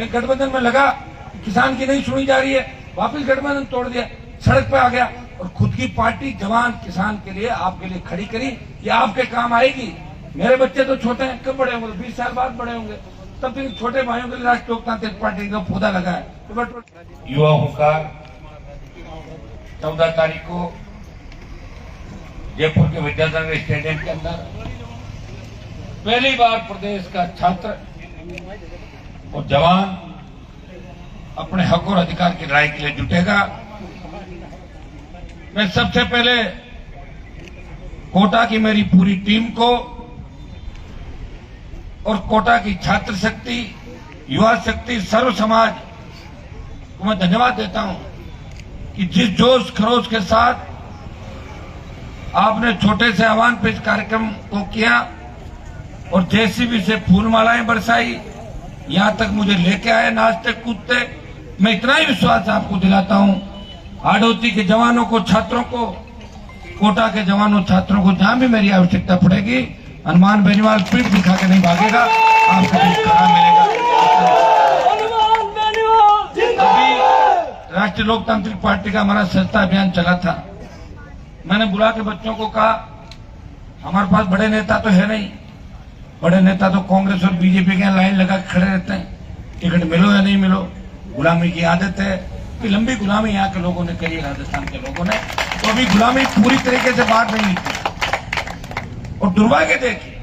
एक गठबंधन में लगा, किसान की नहीं सुनी जा रही है, वापिस गठबंधन तोड़ दिया, सड़क पे आ गया और खुद की पार्टी जवान किसान के लिए आपके लिए खड़ी करी। ये आपके काम आएगी। मेरे बच्चे तो छोटे हैं, कब बड़े होंगे? 20 साल बाद बड़े होंगे। तब इन छोटे भाइयों के लिए राष्ट्रीय लोकतांत्रिक पार्टी का पौधा लगा है। युवाओं का 14 तारीख को जयपुर के विद्यासागर स्टेडियम के अंदर पहली बार प्रदेश का छात्र और जवान अपने हक और अधिकार की लड़ाई के लिए जुटेगा। मैं सबसे पहले कोटा की मेरी पूरी टीम को और कोटा की छात्र शक्ति, युवा शक्ति, सर्व समाज को मैं धन्यवाद देता हूं कि जिस जोश खरोश के साथ आपने छोटे से आह्वान पे इस कार्यक्रम को किया और जेसीबी से फूलमालाएं बरसाई, यहां तक मुझे लेके आए नाचते कूदते। मैं इतना ही विश्वास आपको दिलाता हूं, हाड़ौती के जवानों को, छात्रों को, कोटा के जवानों छात्रों को जहां भी मेरी आवश्यकता पड़ेगी, हनुमान बेनीवाल पीठ दिखा के नहीं भागेगा, आपको खड़ा मिलेगा। अभी राष्ट्रीय लोकतांत्रिक पार्टी का हमारा सस्ता अभियान चला था। मैंने बुला के बच्चों को कहा, हमारे पास बड़े नेता तो है नहीं, बड़े नेता तो कांग्रेस और बीजेपी के लाइन लगा के खड़े रहते हैं, टिकट मिलो या नहीं मिलो। गुलामी की आदत है कि लंबी गुलामी यहाँ के लोगों ने करी है, राजस्थान के लोगों ने, तो अभी गुलामी पूरी तरीके से बाहर नहीं निकली। और दुर्भाग्य देखिए,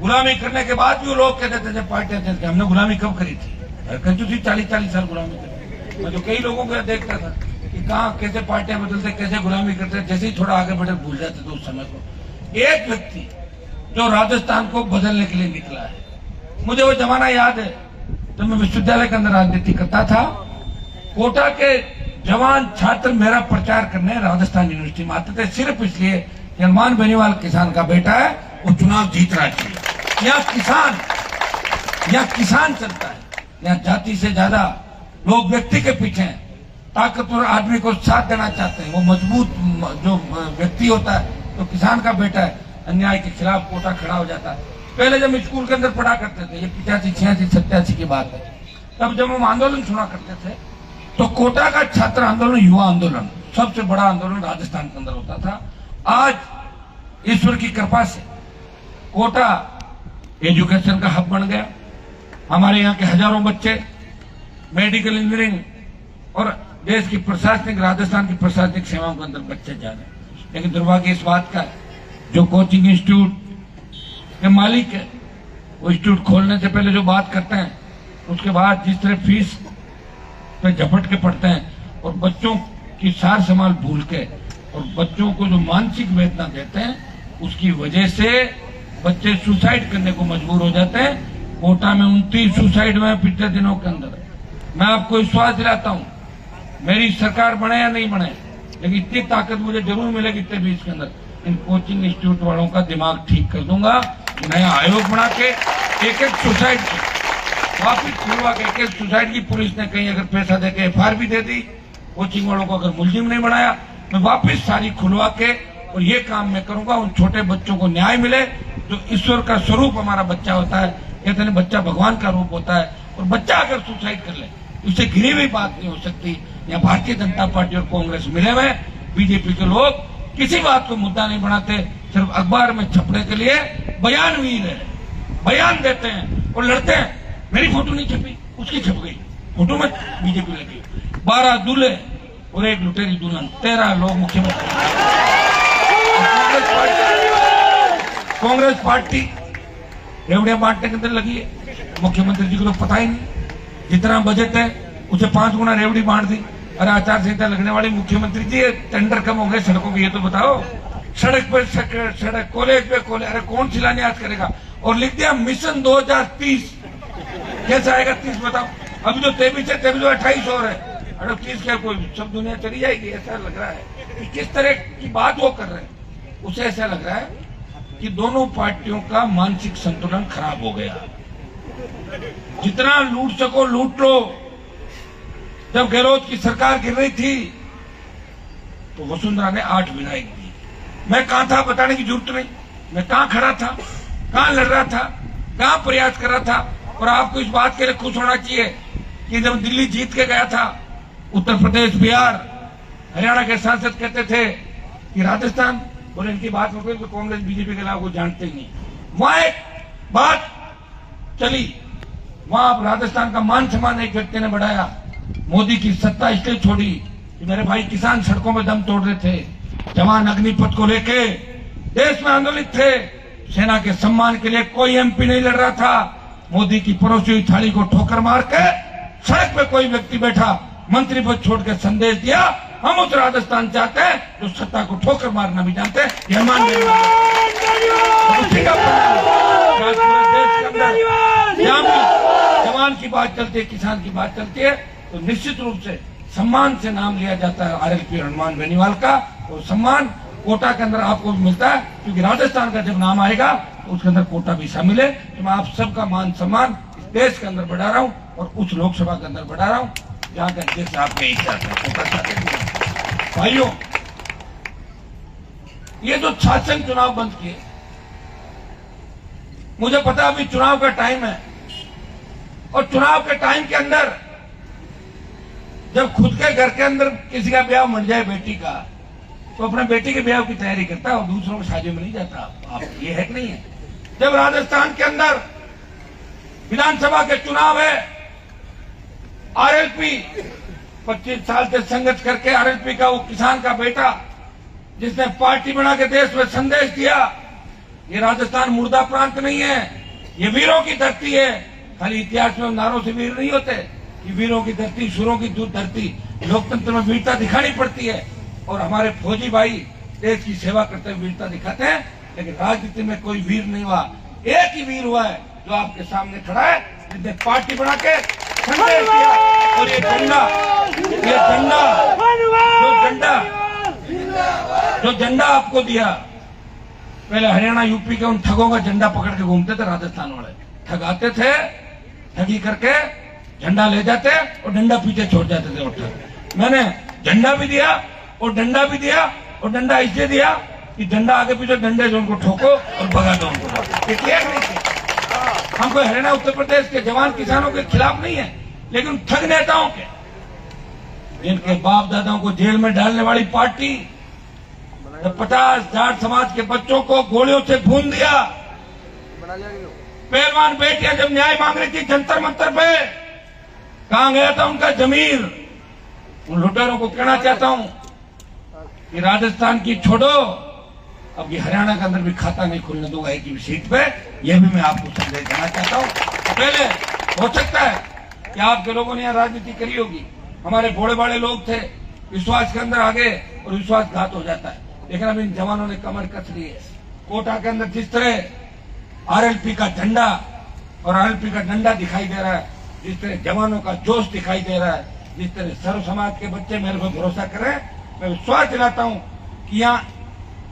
गुलामी करने के बाद भी वो लोग कहते थे पार्टियां चलते, हमने गुलामी कब करी थी? कंजू थी 40-40 साल गुलामी करी। मैं तो कई लोगों को देखता था कि कहाँ कैसे पार्टियां बदलते, कैसे गुलामी करते, जैसे ही थोड़ा आगे बढ़े भूल जाते थे उस समय को। एक व्यक्ति जो राजस्थान को बदलने के लिए निकला है, मुझे वो जमाना याद है तो मैं विश्वविद्यालय के अंदर राजनीति करता था। कोटा के जवान छात्र मेरा प्रचार करने राजस्थान यूनिवर्सिटी में आते थे, सिर्फ इसलिए कि हनुमान बेनीवाल किसान का बेटा है, वो चुनाव जीतना चाहिए। यहाँ किसान चलता है, यहाँ जाति से ज्यादा लोग व्यक्ति के पीछे हैं, ताकतवर आदमी को साथ देना चाहते हैं। वो मजबूत जो व्यक्ति होता है तो किसान का बेटा है, अन्याय के खिलाफ कोटा खड़ा हो जाता है। पहले जब स्कूल के अंदर पढ़ा करते थे, ये 85, 86, 87 की बात है, तब जब हम आंदोलन सुना करते थे तो कोटा का छात्र आंदोलन, युवा आंदोलन सबसे बड़ा आंदोलन राजस्थान के अंदर होता था। आज ईश्वर की कृपा से कोटा एजुकेशन का हब बन गया। हमारे यहाँ के हजारों बच्चे मेडिकल इंजीनियरिंग और देश की प्रशासनिक, राजस्थान की प्रशासनिक सेवाओं के अंदर बच्चे जा रहे हैं। लेकिन दुर्भाग्य इस बात का है, जो कोचिंग इंस्टीट्यूट के मालिक है, वो इंस्टीट्यूट खोलने से पहले जो बात करते हैं, उसके बाद जिस तरह फीस पे झपट के पढ़ते हैं और बच्चों की सार संभाल भूल के और बच्चों को जो मानसिक वेदना देते हैं, उसकी वजह से बच्चे सुसाइड करने को मजबूर हो जाते हैं। कोटा में 29 सुसाइड हुए पिछले दिनों के अंदर। मैं आपको विश्वास दिलाता हूं, मेरी सरकार बने या नहीं बने, लेकिन इतनी ताकत मुझे जरूर मिलेगी इतने बीच के अंदर, इन कोचिंग इंस्टीट्यूट वालों का दिमाग ठीक कर दूंगा। नया आयोग बना के एक सुसाइड वापिस खुलवा के, एक सुसाइड की पुलिस ने कहीं अगर पैसा देके FIR भी दे दी, कोचिंग वालों को अगर मुलजिम नहीं बनाया, मैं वापिस सारी खुलवा के और ये काम मैं करूंगा। उन छोटे बच्चों को न्याय मिले, जो ईश्वर का स्वरूप हमारा बच्चा होता है। कहते हैं बच्चा भगवान का रूप होता है, और बच्चा अगर सुसाइड कर ले, उससे घिरी हुई बात नहीं हो सकती। यहाँ भारतीय जनता पार्टी और कांग्रेस मिले हुए, बीजेपी के लोग किसी बात को मुद्दा नहीं बनाते, सिर्फ अखबार में छपने के लिए बयानवीर है, बयान देते हैं और लड़ते हैं। मेरी फोटो नहीं छपी, उसकी छप गई, फोटो में बीजेपी लगी। 12 दूल्हे और एक लुटेरी दुल्हन, 13 लोग मुख्यमंत्री। कांग्रेस पार्टी रेवड़ियां बांटने के अंदर लगी है। मुख्यमंत्री जी को तो पता ही नहीं, जितना बजट है उसे 5 गुना रेवड़ी बांट दी। अरे आचार संहिता लगने वाली मुख्यमंत्री जी, टेंडर कम हो गए सड़कों के, ये तो बताओ। सड़क पर सड़क, कॉलेज पे कॉलेज, अरे कौन शिलान्यास करेगा? और लिख दिया मिशन 2030। कैसा आएगा 30 बताओ? अभी तो 23 है, 23 28 और है, अरे 30 क्या कोई सब दुनिया चली जाएगी? ऐसा लग रहा है कि किस तरह की बात वो कर रहे हैं। उसे ऐसा लग रहा है कि दोनों पार्टियों का मानसिक संतुलन खराब हो गया। जितना लूट सको लूट लो। जब गहलोत की सरकार गिर रही थी तो वसुंधरा ने 8 विधायक दी। मैं कहां था बताने की जरूरत नहीं, मैं कहां खड़ा था, कहां लड़ रहा था, कहां प्रयास कर रहा था। और आपको इस बात के लिए खुश होना चाहिए कि जब दिल्ली जीत के गया था, उत्तर प्रदेश, बिहार, हरियाणा के सांसद कहते थे कि राजस्थान, बोले इनकी बात होती तो कांग्रेस बीजेपी के अलावा को जानते ही नहीं। वहां एक बात चली, वहां आप राजस्थान का मान सम्मान एक व्यक्ति ने बढ़ाया। मोदी की सत्ता इसलिए छोड़ी कि मेरे भाई किसान सड़कों में दम तोड़ रहे थे, जवान अग्निपथ को लेके देश में आंदोलित थे, सेना के सम्मान के लिए कोई एमपी नहीं लड़ रहा था। मोदी की परोसी हुई थाली को ठोकर मार के सड़क पे कोई व्यक्ति बैठा, मंत्री पद छोड़ के संदेश दिया, हम उस राजस्थान चाहते हैं जो सत्ता को ठोकर मारना भी जानते हैं। यह मान देश के अंदर जहां भी जवान की बात चलती है, किसान की बात चलती है, तो निश्चित रूप से सम्मान से नाम लिया जाता है आरएलपी हनुमान बेनीवाल का। और सम्मान कोटा के अंदर आपको भी मिलता है, क्योंकि राजस्थान का जब नाम आएगा तो उसके अंदर कोटा भी शामिल है। तो मैं आप सबका मान सम्मान इस देश के अंदर बढ़ा रहा हूं और उस लोकसभा के अंदर बढ़ा रहा हूं जहां का देश आपके इच्छा है। भाइयों, ये जो शासन चुनाव बंद किए, मुझे पता अभी चुनाव का टाइम है, और चुनाव के टाइम के अंदर जब खुद के घर के अंदर किसी का ब्याह मर जाए बेटी का, तो अपने बेटी के ब्याह की तैयारी करता है और दूसरों की शादी में नहीं जाता। आप ये है कि नहीं है? जब राजस्थान के अंदर विधानसभा के चुनाव है, आरएलपी 25 साल से संघर्ष करके आरएलपी का वो किसान का बेटा जिसने पार्टी बना के देश में संदेश दिया, ये राजस्थान मुर्दा प्रांत नहीं है, ये वीरों की धरती है। खाली इतिहास में नारों से वीर नहीं होते, ये वीरों की धरती, शूरों की धरती। लोकतंत्र में वीरता दिखानी पड़ती है, और हमारे फौजी भाई देश की सेवा करते हुए वीरता दिखाते हैं। लेकिन राजनीति में कोई वीर नहीं हुआ, एक ही वीर हुआ है जो आपके सामने खड़ा है, जिसने पार्टी बना के संदेश दिया। और ये झंडा आपको दिया, पहले हरियाणा यूपी के उन ठगों का झंडा पकड़ के घूमते थे राजस्थान वाले, ठगाते थे, ठगी करके झंडा ले जाते और डंडा पीछे छोड़ जाते थे। और मैंने झंडा भी दिया और डंडा भी दिया, और डंडा इसलिए दिया कि झंडा आगे पीछे डंडे से उनको ठोको और भगा दो उनको। हम कोई हरियाणा उत्तर प्रदेश के जवान किसानों के खिलाफ नहीं है, लेकिन ठग नेताओं के, जिनके बाप दादाओं को जेल में डालने वाली पार्टी, 50 जाट समाज के बच्चों को गोलियों से भून दिया। पहलवान बेटियां जब न्याय मांग रही थी जंतर मंतर पे, कहां गया था उनका जमीर? उन लुटेरों को कहना चाहता हूं कि राजस्थान की छोड़ो, अब ये हरियाणा के अंदर भी खाता नहीं खुलने दूंगा एक ही सीट पे। यह भी मैं आपको संदेश देना चाहता हूं। पहले हो सकता है कि आपके लोगों ने यहां राजनीति करी होगी, हमारे बड़े बड़े लोग थे, विश्वास के अंदर आ गए और विश्वासघात हो जाता है। लेकिन अब इन जवानों ने कमर कस ली है। कोटा के अंदर जिस तरह आरएलपी का झंडा और आरएलपी का डंडा दिखाई दे रहा है, जिस तरह जवानों का जोश दिखाई दे रहा है, जिस तरह सर्व समाज के बच्चे मेरे को भरोसा करें, मैं विश्वास दिलाता हूं कि यहाँ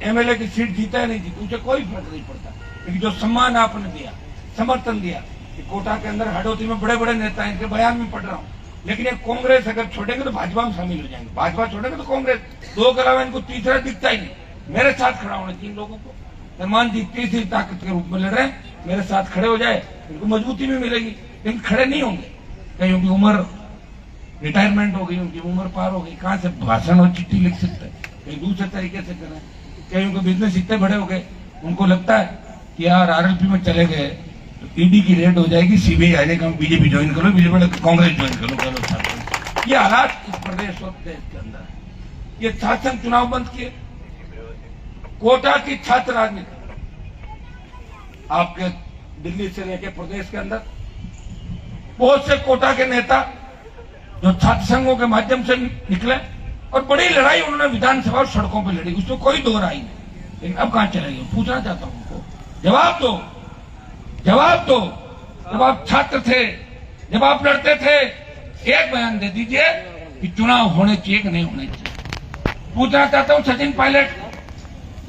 एमएलए की सीट जीता है नहीं जीती, उसे कोई फर्क नहीं पड़ता। लेकिन जो सम्मान आपने दिया, समर्थन दिया, कि कोटा के अंदर हडोती में बड़े बड़े नेता हैं, इनके बयान भी पढ़ रहा हूँ, लेकिन ये कांग्रेस अगर छोड़ेंगे तो भाजपा में शामिल हो जाएंगे, भाजपा छोड़ेंगे तो कांग्रेस, दो के अलावा इनको तीसरा दिखता ही नहीं। मेरे साथ खड़ा होना चाहिए लोगों को। हनुमान जी तीसरी ताकत के रूप में लड़ रहे हैं, मेरे साथ खड़े हो जाए, इनको मजबूती भी मिलेगी। लेकिन खड़े नहीं होंगे, कहीं उनकी उम्र रिटायरमेंट हो गई, उनकी उम्र पार हो गई, कहां से भाषण और चिट्ठी लिख सकते हैं, कहीं दूसरे तरीके से करें, कहीं उनको बिजनेस इतने बड़े हो गए, उनको लगता है कि यार आरएलपी में चले गए तो ईडी की रेड हो जाएगी, सीबीआई आ जाएगी, बीजेपी ज्वाइन करो, बीजेपी कांग्रेस ज्वाइन करो। ये हालात इस प्रदेश और देश के अंदर है। ये शासन चुनाव बंद किए, कोटा की छात्र राजनीति आपके दिल्ली से लेकर प्रदेश के अंदर बहुत से कोटा के नेता जो छात्र संघों के माध्यम से निकले और बड़ी लड़ाई उन्होंने विधानसभा और सड़कों पर लड़ी, उसमें कोई दो राय नहीं। लेकिन अब कहां चले गए? पूछना चाहता हूं उनको, जवाब दो, जवाब दो। जब आप छात्र थे, जब आप लड़ते थे, एक बयान दे दीजिए कि चुनाव होने चाहिए कि नहीं होने चाहिए। पूछना चाहता हूं सचिन पायलट,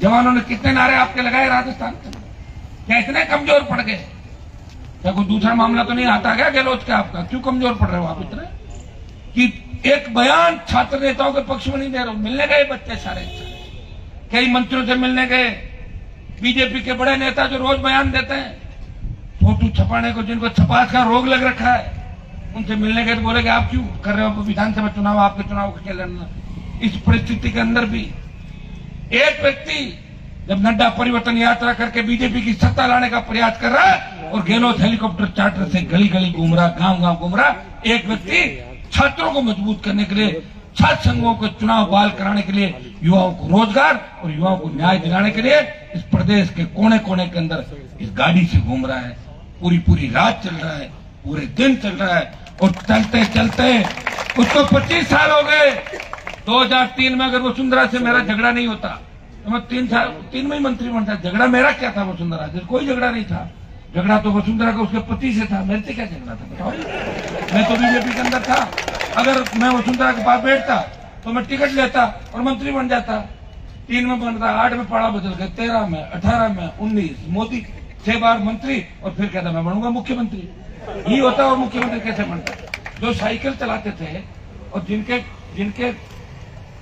जवानों ने कितने नारे आपके लगाए राजस्थान में? क्या इतने कमजोर पड़ गए? क्या कोई दूसरा मामला तो नहीं आता क्या गहलोत का आपका? क्यों कमजोर पड़ रहे हो आप इतने कि एक बयान छात्र नेताओं के पक्ष में नहीं दे रहे हो? मिलने गए बच्चे सारे, कई मंत्रियों से मिलने गए, बीजेपी के बड़े नेता जो रोज बयान देते हैं, फोटो छपाने को, जिनको छपास का रोग लग रखा है, उनसे मिलने गए तो बोले कि आप क्यों कर रहे हो विधानसभा चुनाव, आपके चुनाव को क्या लड़ना। इस परिस्थिति के अंदर भी एक व्यक्ति जब नड्डा परिवर्तन यात्रा करके बीजेपी की सत्ता लाने का प्रयास कर रहा है और गहलोत हेलीकॉप्टर चार्टर से गली गली घूम रहा, गांव गांव घूम रहा, एक व्यक्ति छात्रों को मजबूत करने के लिए, छात्र संघों को चुनाव बहाल कराने के लिए, युवाओं को रोजगार और युवाओं को न्याय दिलाने के लिए इस प्रदेश के कोने कोने के अंदर इस गाड़ी से घूम रहा है। पूरी पूरी रात चल रहा है, पूरे दिन चल रहा है और चलते चलते उसको 25 साल हो गए। 2003 में अगर वसुंधरा से मेरा झगड़ा नहीं होता तो मैं 3 में ही मंत्री बनता। झगड़ा मेरा क्या था वसुंधरा से? कोई झगड़ा नहीं था। झगड़ा तो वसुंधरा का उसके पति से था, मेरे से क्या झगड़ा था बताओ? मैं तो बीजेपी के अंदर था। अगर मैं वसुंधरा के पास बैठता तो मैं टिकट लेता और मंत्री बन जाता। 3 में बनता, 8 में पाड़ा बदल गए, 13 में, 18 में, 19 मोदी 6 बार मंत्री और फिर कहता मैं बनूंगा मुख्यमंत्री। ये होता और मुख्यमंत्री कैसे बनता? जो साइकिल चलाते थे और जिनके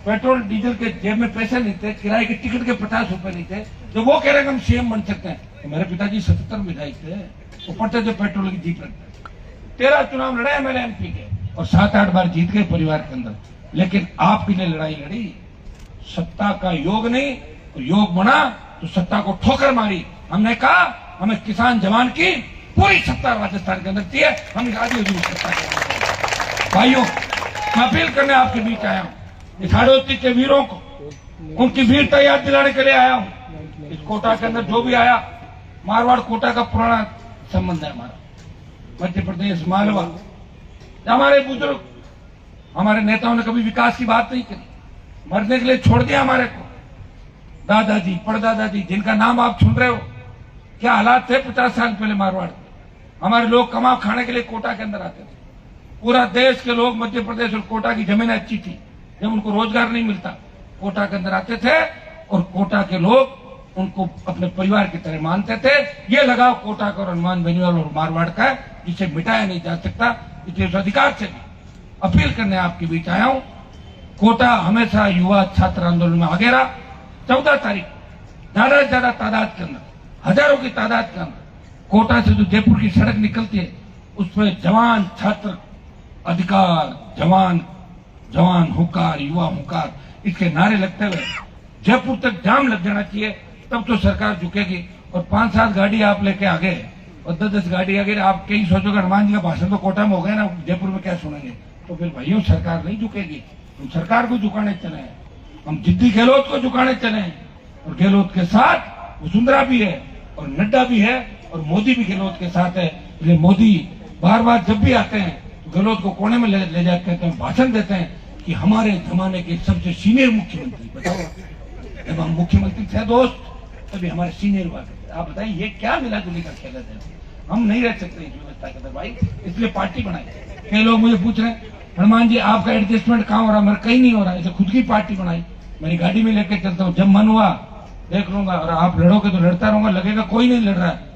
पेट्रोल डीजल के जेब में पैसे नहीं थे, किराए के टिकट के 50 रुपए नहीं थे, जो वो कह रहे हैं हम सीएम बन सकते हैं। तो मेरे पिताजी 77 विधायक थे, वो पढ़ते थे पेट्रोल की जीप रखते। 13 चुनाव लड़े मैंने एमपी के और 7-8 बार जीत गए परिवार के अंदर। लेकिन आपके लिए लड़ाई लड़ी, सत्ता का योग नहीं, तो योग बना तो सत्ता को ठोकर मारी। हमने कहा हमें किसान जवान की पूरी सत्ता राजस्थान के अंदर चाहिए, हम आगे सत्ता करेंगे। भाइयों, मैं अपील करने आपके बीच आया हूँ, इस हाड़ोती के वीरों को उनकी वीरता याद दिलाने के लिए आया हूँ। इस कोटा के अंदर जो भी आया, मारवाड़ कोटा का पुराना संबंध है हमारा, मध्य प्रदेश मालवा। हमारे बुजुर्ग, हमारे नेताओं ने कभी विकास की बात नहीं करी, मरने के लिए छोड़ दिया हमारे को। दादाजी, परदादाजी, जिनका नाम आप सुन रहे हो, क्या हालात थे 50 साल पहले मारवाड़। हमारे लोग कमा खाने के लिए कोटा के अंदर आते थे। पूरा देश के लोग मध्य प्रदेश और कोटा की जमीनें अच्छी थी, जब उनको रोजगार नहीं मिलता कोटा के अंदर आते थे और कोटा के लोग उनको अपने परिवार की तरह मानते थे। ये लगाव कोटा का और हनुमान बेनीवाल और मारवाड़ का है, जिसे मिटाया नहीं जा सकता। इसलिए उस अधिकार से भी अपील करने आपके बीच आया हूं। कोटा हमेशा युवा छात्र आंदोलन में आगे रहा। 14 तारीख ज्यादा से ज्यादा तादाद के अंदर, हजारों की तादाद के अंदर कोटा से जो जयपुर की सड़क निकलती है, उसमें जवान छात्र अधिकार, जवान जवान हुंकार, युवा हुंकार, इसके नारे लगते हुए जयपुर तक जाम लग जाना चाहिए, तब तो सरकार झुकेगी। और 5-7 गाड़ी आप लेके आ गए और 10-10 गाड़ी आ गई, आप कहीं सोचोगे हनुमान जी का भाषण तो कोटा में हो गया ना, जयपुर में क्या सुनेंगे? तो फिर भाइयों सरकार नहीं झुकेगी। हम सरकार को झुकाने चले हैं, हम जिद्दी गहलोत को झुकाने चले हैं। और गहलोत के साथ वसुंधरा भी है और नड्डा भी है और मोदी भी गहलोत के साथ है। इसलिए मोदी बार बार जब भी आते हैं तो गहलोत को कोने में ले जाकर कहते हैं, भाषण देते हैं कि हमारे जमाने के सबसे सीनियर मुख्यमंत्री। बताओ, जब हम मुख्यमंत्री थे दोस्त, तभी हमारे सीनियर हुआ करते। आप बताइए ये क्या मिला जुली का खेल है? हम नहीं रह सकते इस व्यवस्था के अंदर भाई, इसलिए पार्टी बनाई। कई लोग मुझे पूछ रहे हैं हनुमान जी आपका एडजस्टमेंट कहाँ हो रहा? मेरा कहीं नहीं हो रहा है। इसे खुद की पार्टी बनाई, मेरी गाड़ी में लेके चलता हूँ, जब मन हुआ देख लूंगा। और आप लड़ोगे तो लड़ता रहूंगा, लगेगा कोई नहीं लड़ रहा है,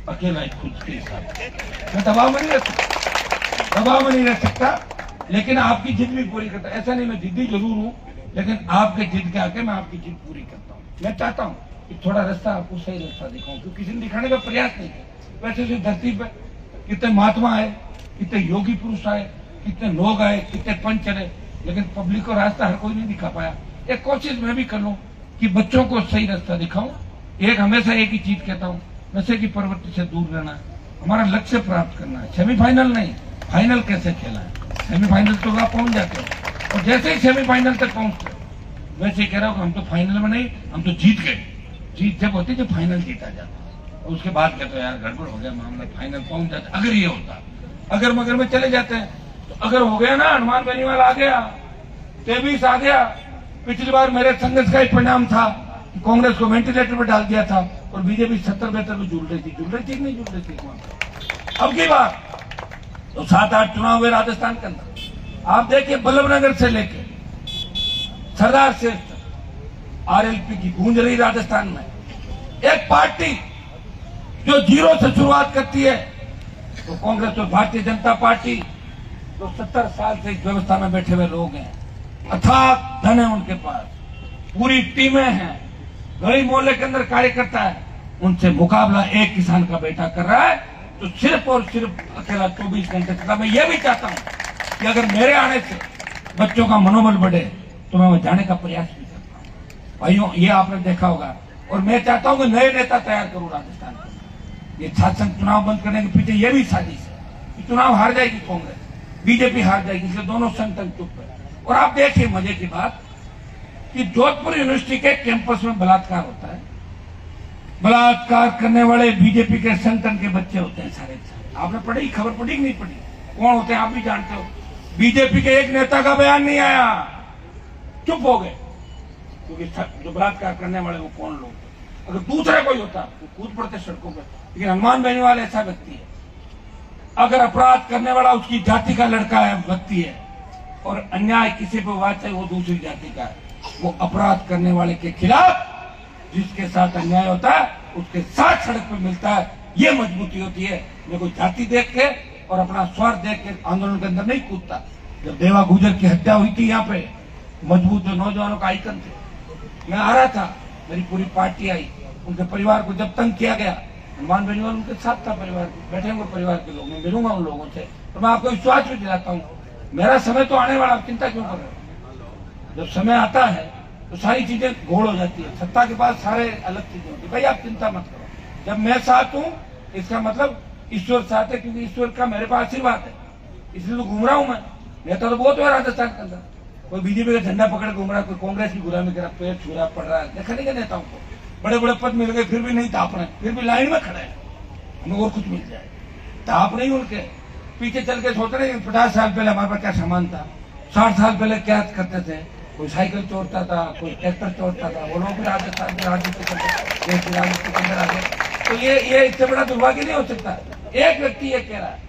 अकेला खुद के साथ। मैं दबाव में नहीं रह सकता, दबाव में नहीं रह सकता, लेकिन आपकी जिद भी पूरी करता। ऐसा नहीं मैं जिद्दी जरूर हूँ, लेकिन आपके जिद के आके मैं आपकी जिद पूरी करता हूँ। मैं चाहता हूँ कि थोड़ा रास्ता आपको सही रास्ता दिखाऊं, क्योंकि किसी ने दिखाने का प्रयास नहीं किया। वैसे से धरती पे कितने महात्मा आए, कितने योगी पुरुष आए, कितने लोग आए, कितने पंच चले, लेकिन पब्लिक को रास्ता हर कोई नहीं दिखा पाया। एक कोशिश मैं भी कर लूं कि बच्चों को सही रास्ता दिखाऊं। एक हमेशा एक ही चीज कहता हूं, नशे की प्रवृत्ति से दूर रहना है, हमारा लक्ष्य प्राप्त करना है। सेमीफाइनल नहीं, फाइनल कैसे खेला है। सेमीफाइनल तो आप पहुंच जाते हो और जैसे ही सेमीफाइनल तक पहुंचते वैसे ही कह रहा हूं हम तो फाइनल में नहीं, हम तो जीत गए। जीत जब होती जब फाइनल जीता जाता, और उसके बाद कहते यार गड़बड़ हो गया मामला, फाइनल पहुंच जाता। अगर ये होता, अगर मगर में चले जाते हैं तो अगर हो गया ना, हनुमान बेनीवाल आ गया, 23 आ गया। पिछली बार मेरे संघर्ष का ही परिणाम था कि कांग्रेस को वेंटिलेटर पर डाल दिया था और बीजेपी 70-72 में जुड़ रही थी नहीं जुड़ रही थी। अब की बार तो 7-8 चुनाव हुए राजस्थान के अंदर। आप देखिए बल्लभनगर से लेके सरदार से आरएलपी की गूंज रही राजस्थान में। एक पार्टी जो 0 से शुरुआत करती है तो कांग्रेस और भारतीय जनता पार्टी, जो 70 साल से इस व्यवस्था में बैठे हुए लोग हैं, अथाक धन है उनके पास, पूरी टीमें हैं, गली मोहल्ले के अंदर कार्यकर्ता है, उनसे मुकाबला एक किसान का बेटा कर रहा है। तो सिर्फ और सिर्फ अकेला 24 घंटे चला। मैं ये भी चाहता हूं कि अगर मेरे आने से बच्चों का मनोबल बढ़े तो मैं जाने का प्रयास भी करता हूं। भाइयों, ये आपने देखा होगा, और मैं चाहता हूं कि नए नेता तैयार करूं राजस्थान में। ये छात्र चुनाव बंद करने के पीछे ये भी साजिश है कि चुनाव हार जाएगी कांग्रेस, बीजेपी हार जाएगी, इसलिए दोनों संगठन चुप है। और आप देखिए मजे की बात कि जोधपुर यूनिवर्सिटी के कैंपस में बलात्कार होता है। बलात्कार करने वाले बीजेपी के संगठन के बच्चे होते हैं सारे। आपने पढ़ी, खबर पढ़ी कि नहीं पढ़ी? कौन होते हैं आप भी जानते हो। बीजेपी के एक नेता का बयान नहीं आया, चुप हो गए, क्योंकि जो बलात्कार करने वाले वो कौन लोग थे। अगर दूसरा कोई होता तो कूद पड़ते सड़कों पर, लेकिन हनुमान बेनीवाल ऐसा व्यक्ति है, अगर अपराध करने वाला उसकी जाति का लड़का है, व्यक्ति है, और अन्याय किसी पर हुआ चाहे वो दूसरी जाति का है, वो अपराध करने वाले के खिलाफ, जिसके साथ अन्याय होता है उसके साथ सड़क पर मिलता है। ये मजबूती होती है। मैं कोई जाति देख के और अपना स्वार्थ देख के आंदोलन के अंदर नहीं कूदता। जब देवा गुजर की हत्या हुई थी यहाँ पे, मजबूत जो नौजवानों का आइकन थे, मैं आ रहा था, मेरी पूरी पार्टी आई, उनके परिवार को जब तंग किया गया, हनुमान बेनीवाल उनके साथ था, परिवार बैठे हुए परिवार के लोग, मैं मिलूंगा उन लोगों से, तो मैं आपको विश्वास भी दिलाता हूँ मेरा समय तो आने वाला, चिंता क्यों कर रहे हो। जब समय आता है तो सारी चीजें घोड़ हो जाती है, सत्ता के बाद सारे अलग चीजें होती है। भाई आप चिंता मत करो, जब मैं साथ हूँ इसका मतलब ईश्वर साथ है, क्योंकि ईश्वर का मेरे पास आशीर्वाद है, इसलिए तो घूम रहा हूँ मैं। नेता तो बहुत हुआ राजस्थान के अंदर, कोई बीजेपी का झंडा पकड़ घूम रहा है, कोई कांग्रेस की गुलामी कर रहा, पेड़ छू रहा, पड़ रहा है। देखा नहीं नेताओं को बड़े बड़े पद मिल गए, फिर भी नहीं ताप रहे, फिर भी लाइन में खड़े हैं, हमें और कुछ मिल जाए, ताप नहीं उनके पीछे चल के सोच रहे। 50 साल पहले हमारे पास क्या सामान था, 60 साल पहले क्या करते थे, कोई साइकिल चोरता था, कोई ट्रैक्टर चोरता था, वो लोग भी राजस्थान के राजनीति के अंदर आ गए। तो ये इससे बड़ा दुर्भाग्य नहीं हो सकता। एक व्यक्ति ये कह रहा है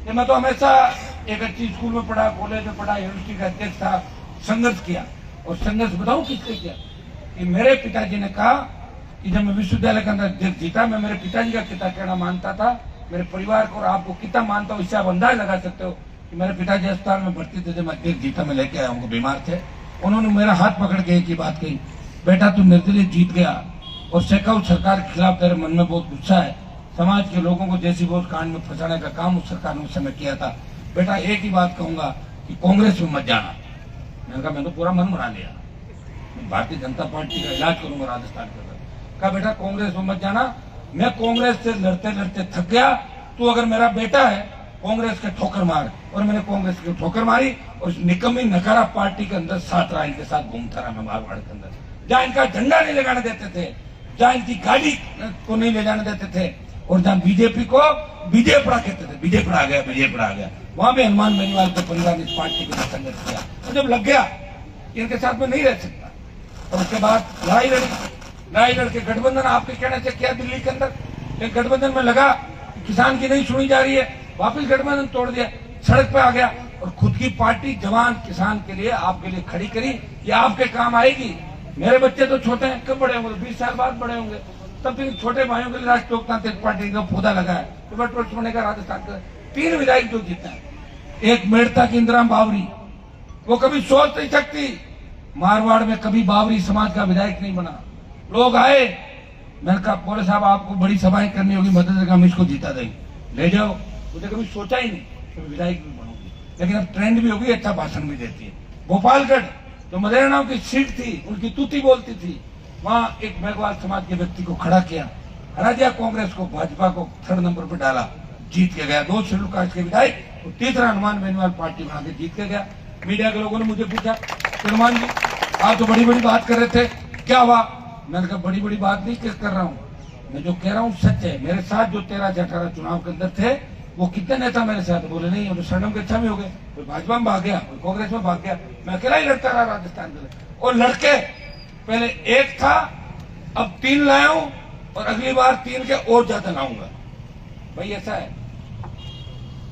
कि मैं तो हमेशा एक अच्छी स्कूल में पढ़ा, कॉलेज में पढ़ा, यूनिवर्सिटी का अध्यक्ष था, संघर्ष किया। और संघर्ष बताऊं किससे किया कि मेरे पिताजी ने कहा कि जब मैं विश्वविद्यालय के अंदर जीता, मैं मेरे पिताजी का कितना कहना मानता था, मेरे परिवार को और आपको कितना मानता हूँ, इससे आप अंदाज लगा सकते हो कि मेरे पिताजी अस्पताल में भर्ती थे, जब मैं अध्यक्ष जीता मैं लेके आया, उनको बीमार थे। उन्होंने मेरा हाथ पकड़ के एक ही बात कही, बेटा तू निर्दलीय जीत गया और शेखावत सरकार के खिलाफ तेरे मन में बहुत गुस्सा है, समाज के लोगों को जैसी बहुत कांड में फंसाने का काम उस सरकार ने उस समय किया था, बेटा एक ही बात कहूंगा कि कांग्रेस में मत जाना। मैंने कहा मैं तो पूरा मन बना लिया, मैं भारतीय जनता पार्टी का इलाज करूंगा राजस्थान के अंदर। कहा बेटा कांग्रेस में मत जाना, मैं कांग्रेस से लड़ते लड़ते थक गया, तू अगर मेरा बेटा है कांग्रेस के ठोकर मार। और मैंने कांग्रेस की ठोकर मारी और निकम्मी नकारा पार्टी के अंदर 7 राय के साथ घूमता रहा मैं मारवाड़ के अंदर, जहाँ इनका झंडा नहीं लगाने देते थे, जहाँ इनकी गाड़ी को नहीं ले जाने देते थे, और जहाँ बीजेपी को बीजेपड़ा कहते थे, बीजेपड़ा आ गया, वहां भी हनुमान बेनीवाल के परिवार ने इस पार्टी के साथ संघर्ष किया। तो जब लग गया इनके साथ में नहीं रह सकता, और उसके बाद लड़ाई लड़के गठबंधन आपके कहने से किया दिल्ली के अंदर। एक गठबंधन में लगा किसान की नहीं सुनी जा रही है, वापिस गठबंधन तोड़ दिया, सड़क पे आ गया और खुद की पार्टी जवान किसान के लिए आपके लिए खड़ी करी। ये आपके काम आएगी। मेरे बच्चे तो छोटे हैं, कब बड़े होंगे, 20 साल बाद बड़े होंगे, तब भी छोटे भाइयों के लिए राष्ट्रीय लोकतांत्रिक पार्टी का पौधा लगा है, तो बनेगा राजस्थान का। 3 विधायक जो जीता है, एक मेड़ता की इंदिरा बावरी, वो कभी सोच नहीं सकती, मारवाड़ में कभी बावरी समाज का विधायक नहीं बना। लोग आए, मैंने कहा बोले साहब आपको बड़ी सभाएं करनी होगी, मदद हम इसको जीता देंगे, ले जाओ। मुझे कभी सोचा ही नहीं कि विधायक भी बनूंगी, लेकिन अब ट्रेंड भी होगी, अच्छा भाषण भी देती है। गोपालगढ़ जो मदेरनाव की सीट थी, उनकी तूती बोलती थी, वहां एक मेघवाल समाज के व्यक्ति को खड़ा किया, हरा दिया कांग्रेस को, भाजपा को 3rd नंबर पर डाला, जीत के गया। 2 शेड्यूल कास्ट के विधायक, और 3रा हनुमान बेनीवाल पार्टी बना के जीत के गया। मीडिया के लोगों ने मुझे पूछा हनुमान जी आप तो बड़ी बड़ी बात कर रहे थे, क्या हुआ? मैंने कहा बड़ी बड़ी बात नहीं कर रहा हूँ, मैं जो कह रहा हूँ सच है। मेरे साथ जो 13 से 18 चुनाव के अंदर थे, वो कितने नेता मेरे साथ? बोले नहीं, वो शरणम के अच्छा में हो गए, कोई भाजपा में भाग गया, कोई कांग्रेस में भाग गया, मैं अकेला ही लड़ता रहा राजस्थान के लिए। और लड़के पहले 1 था, अब 3 लाया हूं, और अगली बार 3 के और ज्यादा लाऊंगा। भाई ऐसा है,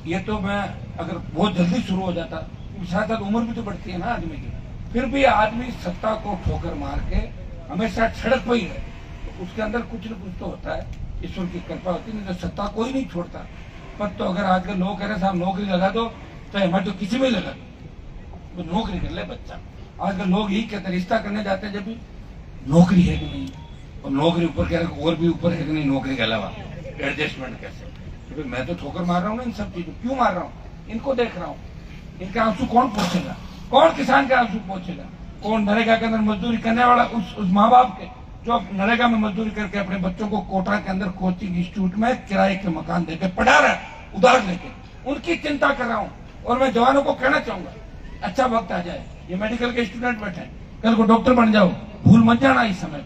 ये तो मैं अगर बहुत जल्दी शुरू हो जाता, साथ साथ उम्र भी तो बढ़ती है ना आदमी की, फिर भी आदमी सत्ता को ठोकर मार के हमेशा सड़क पर ही है, तो उसके अंदर कुछ न कुछ तो होता है, ईश्वर की कृपा होती है। नहीं तो सत्ता कोई नहीं छोड़ता। पर तो अगर आजकल लोग कह रहे साहब नौकरी लगा दो, तो हमारे तो किसी में लगा दो, तो नौकरी कर ले बच्चा। आजकल लोग यही कहते हैं, रिश्ता करने जाते हैं जब भी नौकरी है कि नहीं, और नौकरी ऊपर कह रहे और भी ऊपर है कि नहीं, नौकरी के अलावा एडजस्टमेंट कैसे। कि भाई मैं तो ठोकर मार रहा हूँ ना इन सब चीजों, क्यों मार रहा हूँ? इनको देख रहा हूँ, इनके आंसू कौन पोछेगा? कौन किसान के आंसू पोछेगा? कौन नरेगा के अंदर मजदूरी करने वाला उस माँ बाप के जो नरेगा में मजदूरी करके अपने बच्चों को कोटा के अंदर कोचिंग इंस्टीट्यूट में किराए के मकान देके पढ़ा रहा है, उधार लेके, उनकी चिंता कर रहा हूँ। और मैं जवानों को कहना चाहूंगा, अच्छा वक्त आ जाए, ये मेडिकल के स्टूडेंट बैठे हैं, कल को डॉक्टर बन जाओ, भूल मत जाना इस समय,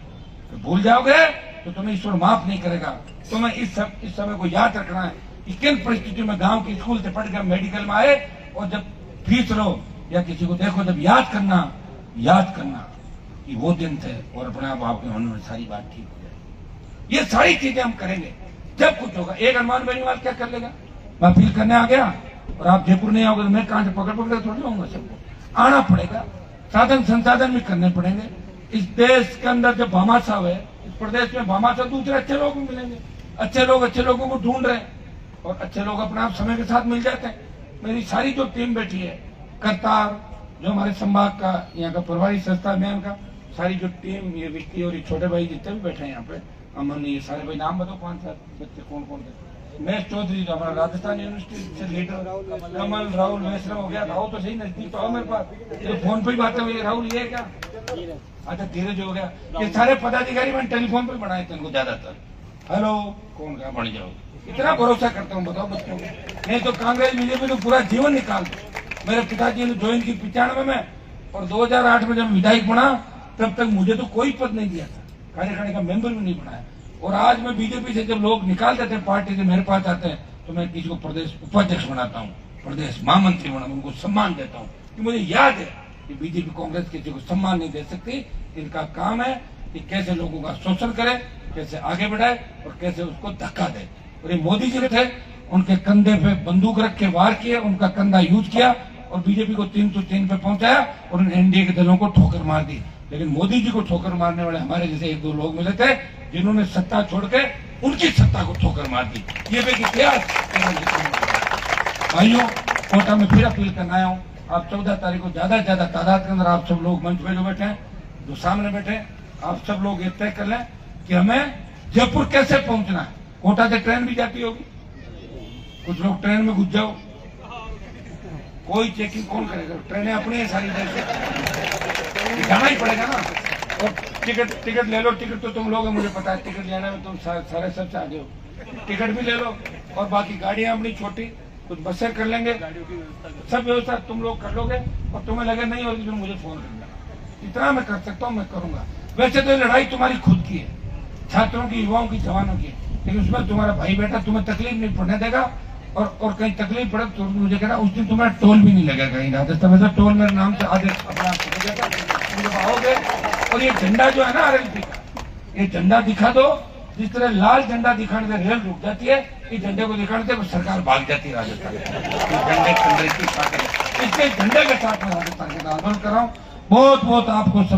तो भूल जाओगे तो तुम्हें ईश्वर माफ नहीं करेगा। तुम्हें इस समय को याद रखना है कि किन परिस्थितियों में गांव के स्कूल से पढ़कर मेडिकल में आए, और जब फीस लो या किसी को देखो, जब याद करना कि वो दिन थे, और अपने आप आपके मन में सारी बात ठीक हो जाए। ये सारी चीजें हम करेंगे जब कुछ होगा। एक हनुमान बेनीवाल क्या कर लेगा? मैं अपील करने आ गया और आप जयपुर नहीं आओगे तो मैं कहां से पकड़ थोड़ी लाऊंगा? सबको आना पड़ेगा, साधन संसाधन भी करने पड़ेंगे। इस देश के अंदर जब भामाशाह है, इस प्रदेश में भामाशाह, दूसरे अच्छे लोग भी मिलेंगे। अच्छे लोगों को ढूंढ रहे हैं, और अच्छे लोग अपने आप समय के साथ मिल जाते हैं। मेरी सारी जो टीम बैठी है, करतार जो हमारे संभाग का यहाँ का प्रभारी संस्था अभियान का, सारी जो टीम, ये विक्की और ये छोटे भाई जितने भी बैठे हैं यहाँ पे, अमन, ये सारे भाई, नाम बताओ 5-7 बच्चे कौन कौन थे? महेश चौधरी जो हमारा राजस्थान यूनिवर्सिटी से लीडर, कमल, राहुल, वैष्णव हो गया, राहुल तो सही नजदीक तो आओ मेरे पास, ये फोन पे ही बातें हुई। राहुल ये क्या? अच्छा धीरज हो गया। ये सारे पदाधिकारी मैंने टेलीफोन पे बनाए थे इनको ज्यादातर। हेलो कौन कहा बढ़ जाओ, इतना भरोसा करता हूँ, बताओ बच्चों को। नहीं तो कांग्रेस बीजेपी तो पूरा जीवन निकाल दो। मेरे पिताजी ने ज्वाइन की 95 में, और 2008 में जब विधायक बना तब तक मुझे तो कोई पद नहीं दिया था, कार्यकारिणी का मेंबर भी नहीं बनाया। और आज मैं बीजेपी से जब लोग निकाल देते हैं पार्टी से, मेरे पास आते हैं, तो मैं किसी को प्रदेश उपाध्यक्ष बनाता हूँ, प्रदेश महामंत्री बनाता हूँ, उनको सम्मान देता हूँ। कि मुझे याद है कि बीजेपी कांग्रेस किसी को सम्मान नहीं दे सकती। इनका काम है कि कैसे लोगों का शोषण करे, कैसे आगे बढ़ाए और कैसे उसको धक्का दे। और ये मोदी जी थे, उनके कंधे पे बंदूक रख के वार किए, उनका कंधा यूज किया और बीजेपी को 303 पे पहुंचाया, और उन एनडीए के दलों को ठोकर मार दी। लेकिन मोदी जी को ठोकर मारने वाले हमारे जैसे 1-2 लोग मिले थे, जिन्होंने सत्ता छोड़ के उनकी सत्ता को ठोकर मार दी। ये भी इतिहास। भाइयों, कोटा में फिर अपील करना आया हूँ, आप 14 तारीख को ज्यादा से ज्यादा तादाद के अंदर आप सब लोग मंच पे जो बैठे हैं, जो सामने बैठे हैं, आप सब लोग ये तय कर लें कि हमें जयपुर कैसे पहुंचना है। कोटा से ट्रेन भी जाती होगी, कुछ लोग ट्रेन में घुस जाओ, कोई चेकिंग कौन करेगा? ट्रेनें अपनी है सारी, जाना ही पड़ेगा ना। और टिकट ले लो, टिकट तो तुम लोग, मुझे पता है टिकट लेने में तुम सारे सबसे आगे हो। टिकट भी ले लो, और बाकी गाड़ियां अपनी छोटी, कुछ बसें कर लेंगे, सब व्यवस्था तुम लोग कर लोगे। और तुम्हें लगे नहीं होगी तो मुझे फोन करना, इतना मैं कर सकता हूँ, मैं करूंगा। वैसे तो ये लड़ाई तुम्हारी खुद की है, छात्रों की, युवाओं की, जवानों की, लेकिन उसमें तुम्हारा भाई बेटा तुम्हें तकलीफ नहीं पड़ने देगा। और कहीं तकलीफ पड़े तो मुझे कहना, उस दिन तुम्हारा टोल भी नहीं लगेगा कहीं राजस्थान में। टोल मेरे नाम से आदेश अपना आओगे। और ये झंडा जो है ना आरएलपी का, ये झंडा दिखा दो। जिस तरह लाल झंडा दिखाने से रेल रुक जाती है, इस झंडे को दिखाने से सरकार भाग जाती है राजस्थान। इसलिए झंडे के साथ में राजस्थान के आंदोलन कर रहा हूँ। बहुत बहुत आपको सब